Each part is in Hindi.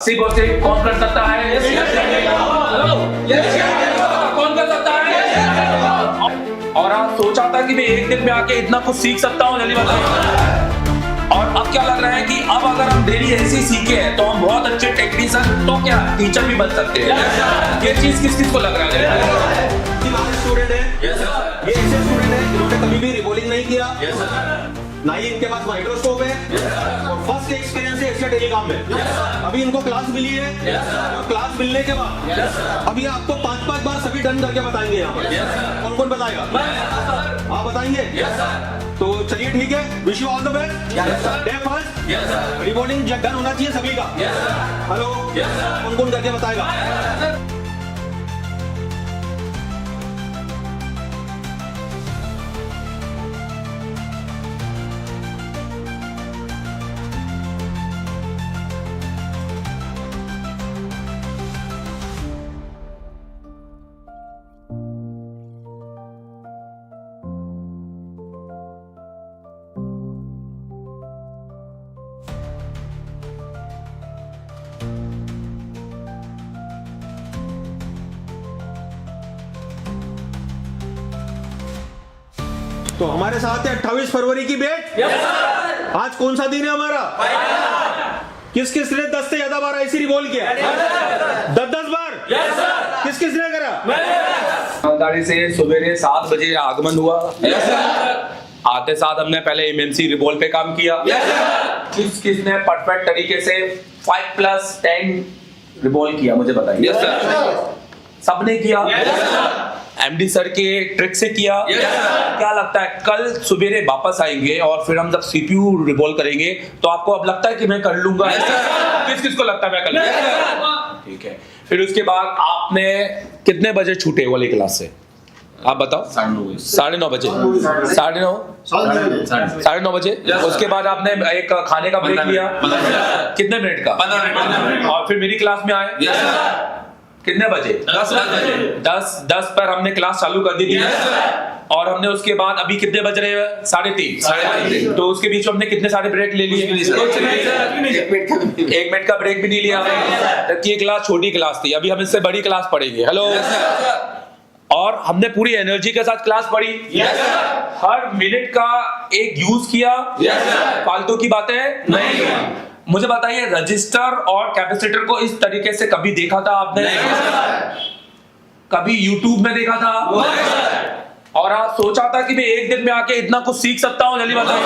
कौन कर सकता है? कौन कर सकता है? और आज सोचा था कि मैं एक दिन में आके इतना कुछ सीख सकता हूँ, जल्दी बताइए। और अब क्या लग रहा है कि अब अगर हम डेली ऐसे सीखे हैं तो हम बहुत अच्छे टेक्नीशियन तो क्या टीचर भी बन सकते हैं। ये चीज किस किस को लग रहा है? स्टूडेंट है, ये ऐसे स्टूडेंट है जिन्होंने कभी भी रिबॉलिंग नहीं किया, ना ही इनके पास माइक्रोस्कोप है और फर्स्ट एक्सपीरियंस है इसका टेलीकॉम में। अभी इनको क्लास मिली है और क्लास मिलने के बाद अभी आपको 5-5 बार सभी डन करके बताएंगे। यहाँ पर कौन कौन बताएगा? आप बताएंगे? तो चलिए ठीक है, wish you all the best. Day first reballing done होना चाहिए सभी का। हेलो, कौन कौन करके बताएगा? तो हमारे साथ है 28 फरवरी की बैच। आज कौन सा दिन है हमारा? किस किस ने 10 से ज्यादा बार ऐसी रिबॉल किया? 10-10 बार। किस किस ने करा? ईमानदारी से सवेरे 7 बजे आगमन हुआ। आते साथ हमने पहले एमएमसी रिबॉल पे काम किया। किस किस ने परफेक्ट तरीके से 5+10 रिबॉल किया, मुझे बताइए। सबने किया। एमडी सर के ट्रिक से किया। क्या लगता है कल सुबेरे वापस आएंगे और फिर हम जब सीपीयू रिबॉल करेंगे तो आपको अब लगता है कि मैं कर लूंगा? किस किस को लगता है मैं कर लूंगा? ठीक है। फिर उसके बाद आपने कितने बजे छूटे वाली क्लास से? आप बताओ। 9:30 बजे। 9:30 बजे। उसके बाद आपने एक खाने का ब्रेक लिया। कितने मिनट का? 15 मिनट। और फिर मेरी क्लास में आए। कितने बजे? 10 पर हमने क्लास चालू कर दी थी। और हमने उसके बाद अभी कितने बज रहे हैं? 3:30। तो उसके बीच में हमने कितने सारे ब्रेक ले लिए? 1 मिनट का ब्रेक भी नहीं लिया। जबकि ये क्लास छोटी क्लास थी। अभी हम इससे बड़ी क्लास पढ़ेंगे। हेलो। और हमने पूरी एनर्जी के साथ क्लास पढ़ी। हर मिनट का एक यूज किया। फालतू की बातें नहीं। मुझे बताइए, रजिस्टर और कैपेसिटर को इस तरीके से कभी देखा था आपने? कभी यूट्यूब में देखा था? और आज सोचा था कि मैं एक दिन में आके इतना कुछ सीख सकता हूँ, जल्दी बताइए।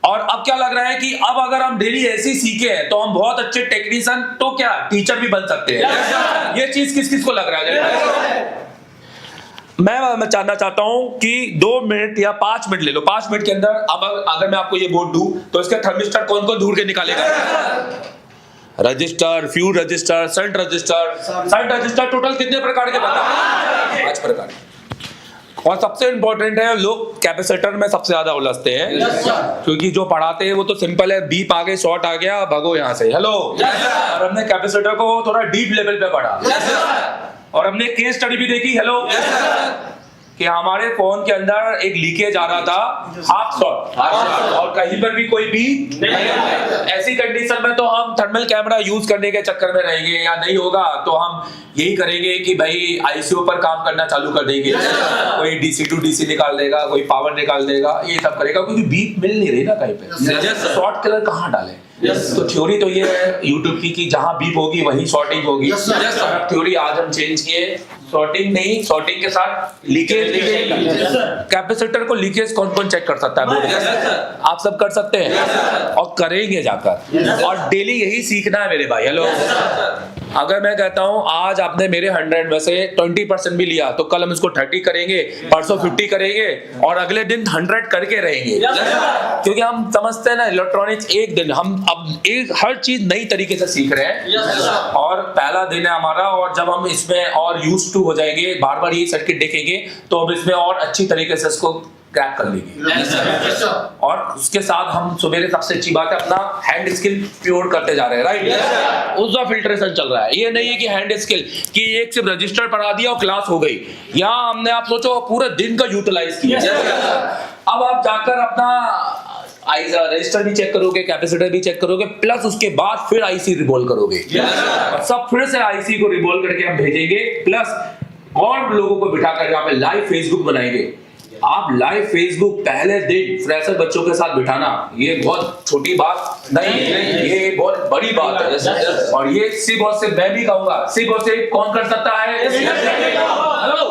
और अब क्या लग रहा है कि अब अगर हम डेली ऐसे ही सीखे हैं तो हम बहुत अच्छे टेक्नीशियन तो क्या टीचर भी बन सकते हैं। ये चीज किस किस को लग रहा है? मैं जानना चाहता हूं कि 2 मिनट या 5 मिनट ले लो। 5 मिनट के अंदर अब अगर मैं आपको ये बोर्ड दूं तो इसका थर्मिस्टर कौन कौन ढूंढ के निकालेगा? Register, fuse register, shunt resistor total कितने प्रकार के बता? 5 प्रकार। और सबसे इंपॉर्टेंट है, लोग कैपेसिटर में सबसे ज्यादा उलझते हैं। क्योंकि जो पढ़ाते हैं वो तो सिंपल है, बीप आ गए, शॉर्ट आ गया, भगो यहां से। हेलो। और हमने कैपेसिटर को थोड़ा डीप लेवल पे पढ़ा। और हमने केस स्टडी भी देखी। हेलो। कि हमारे फोन के अंदर एक लीकेज आ रहा था, हाफ शॉट, और कहीं पर भी कोई भी नहीं। ऐसी कंडीशन में तो हम थर्मल कैमरा यूज करने के चक्कर में रहेंगे, या नहीं होगा तो हम यही करेंगे कि भाई आईसीयू पर काम करना चालू कर देंगे। कोई डीसी टू डीसी निकाल देगा, कोई पावर निकाल देगा, ये सब करेगा। क्योंकि बीप मिल नहीं रही ना कहीं पे। शॉर्ट कलर कहाँ डाले? तो थ्योरी तो ये है यूट्यूब की कि जहां बीप होगी वहीं शॉर्टिंग होगी। थ्योरी आज हम चेंज किए, शॉर्टिंग नहीं, शॉर्टिंग के साथ लीकेज। कैपेसिटर को लीकेज कौन कौन चेक कर सकता है? आप सब कर सकते हैं और करेंगे जाकर। और डेली यही सीखना है मेरे भाई। हेलो। अगर मैं कहता हूं आज आपने मेरे 100 में से 20% भी लिया तो कल हम इसको 30 करेंगे, परसों 50 करेंगे और अगले दिन 100 करके रहेंगे। क्योंकि हम समझते हैं ना, इलेक्ट्रॉनिक्स एक दिन हम अब एक हर चीज नई तरीके से सीख रहे हैं। और पहला दिन है हमारा, और जब हम इसमें और यूज्ड टू हो जाएंगे, बार बार ये सर्किट देखेंगे तो हम इसमें और अच्छी तरीके से इसको क्रैक कर लेंगे। और उसके साथ हम सवेरे सबसे अच्छी बात है अपना हैंड स्किल प्योर करते जा रहे हैं। राइट। उसका फिल्ट्रेशन चल रहा है। ये नहीं है कि हैंड स्किल कि एक सिर्फ रजिस्टर पढ़ा दिया और क्लास हो गई। यहाँ हमने, आप सोचो, पूरे दिन का यूटिलाइज किया। अब आप जाकर अपना रजिस्टर भी चेक करोगे, कैपेसिटर भी चेक करोगे, प्लस उसके बाद फिर आईसी रिवॉल्व करोगे। और सब फिर से आईसी को रिवॉल्व करके हम भेजेंगे, प्लस और लोगों को बिठा कर यहाँ पे लाइव फेसबुक बनाएंगे। आप लाइव फेसबुक पहले दिन फ्रेशर बच्चों के साथ बिठाना, ये बहुत छोटी बात नहीं है, ये बहुत बड़ी बात है। और ये सिर्फ और सिर्फ मैं भी कहूंगा, सिर्फ और सिर्फ कौन कर सकता है? हेलो,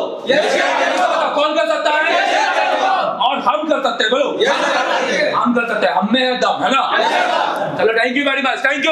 कौन कर सकता है? और हम कर सकते हैं, बोलो हम कर सकते हैं, हम में दम है ना। चलो, thank you very much, thank you.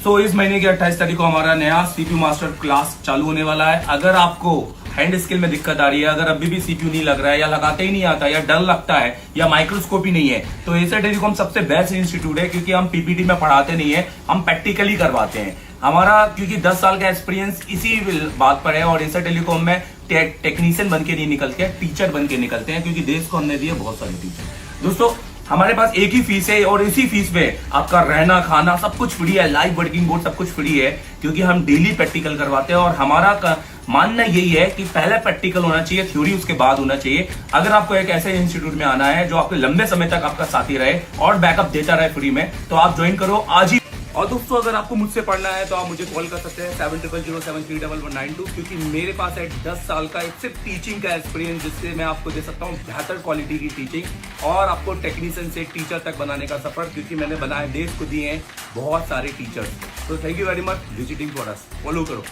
तो इस महीने की 28 तारीख को हमारा नया सीपीयू मास्टर क्लास चालू होने वाला है। अगर आपको हैंड स्किल में दिक्कत आ रही है, अगर अभी भी सीपीयू नहीं लग रहा है, या लगाते ही नहीं आता, या डर लगता है, या माइक्रोस्कोप ही नहीं है, तो एसर टेलीकॉम सबसे बेस्ट इंस्टीट्यूट है, क्योंकि हम पीपीटी में पढ़ाते नहीं है, हम प्रैक्टिकली करवाते हैं। हमारा क्योंकि 10 साल का एक्सपीरियंस इसी बात पर है, और एसर टेलीकॉम में टेक्नीशियन बन के नहीं निकलते हैं, टीचर बन के निकलते हैं, क्योंकि देश को हमने दिए बहुत सारे टीचर। दोस्तों, हमारे पास एक ही फीस है, और इसी फीस में आपका रहना खाना सब कुछ फ्री है, लाइव वर्किंग बोर्ड सब कुछ फ्री है, क्योंकि हम डेली प्रैक्टिकल करवाते हैं। और हमारा मानना यही है कि पहले प्रैक्टिकल होना चाहिए, थ्योरी उसके बाद होना चाहिए। अगर आपको एक ऐसे इंस्टीट्यूट में आना है जो आपके लंबे समय तक आपका साथी रहे और बैकअप देता रहे फ्री में, तो आप ज्वाइन करो आज ही। और दोस्तों, अगर आपको मुझसे पढ़ना है तो आप मुझे कॉल कर सकते हैं 7007311192, क्योंकि मेरे पास है 10 साल का एक सिर्फ टीचिंग का एक्सपीरियंस, जिससे मैं आपको दे सकता हूँ बेहतर क्वालिटी की टीचिंग और आपको टेक्नीशियन से टीचर तक बनाने का सफर, क्योंकि मैंने बनाए, देश को दिए हैं बहुत सारे टीचर्स। तो thank you very much visiting for us, follow करो।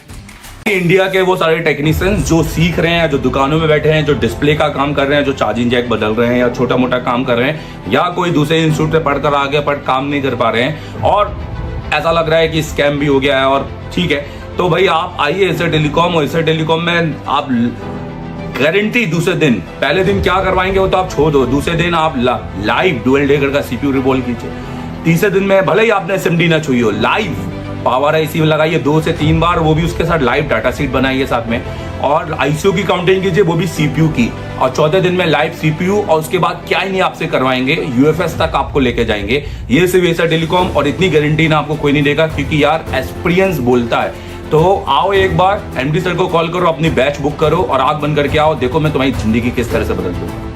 इंडिया के वो सारे टेक्नीशियंस जो सीख रहे हैं, जो दुकानों में बैठे हैं, जो डिस्प्ले का काम कर रहे हैं, जो चार्जिंग जैक बदल रहे हैं, या छोटा मोटा काम कर रहे हैं, या कोई दूसरे इंस्टीट्यूट से पढ़कर आगे पर काम नहीं कर पा रहे हैं, और ऐसा लग रहा है कि स्कैम भी हो गया है, और ठीक है, तो भाई आप आइए एसर टेलीकॉम। और एसर टेलीकॉम में आप गारंटी दूसरे दिन, पहले दिन क्या करवाएंगे वो तो आप छोड़ दो, दूसरे दिन आप लाइव डुअल डेकर का सीपीयू रिवॉल्व कीजिए। तीसरे दिन में भले ही आपने एसएमडी ना छुई हो, लाइव पावर आईसी में लगाइए 2 से 3 बार, वो भी उसके साथ लाइव डाटा शीट बनाइए साथ में, और आईसीयू की काउंटिंग कीजिए, वो भी सीपीयू की। और चौथे दिन में लाइव सीपीयू, और उसके बाद क्या ही नहीं आपसे करवाएंगे, यूएफएस तक आपको लेके जाएंगे। ये सिर्फ एसर टेलीकॉम, और इतनी गारंटी ना आपको कोई नहीं देगा, क्योंकि यार एक्सपीरियंस बोलता है। तो आओ एक बार, एमडी सर को कॉल करो, अपनी बैच बुक करो और आंख बंद करके आओ, देखो मैं तुम्हारी जिंदगी किस तरह से बदल दूंगा।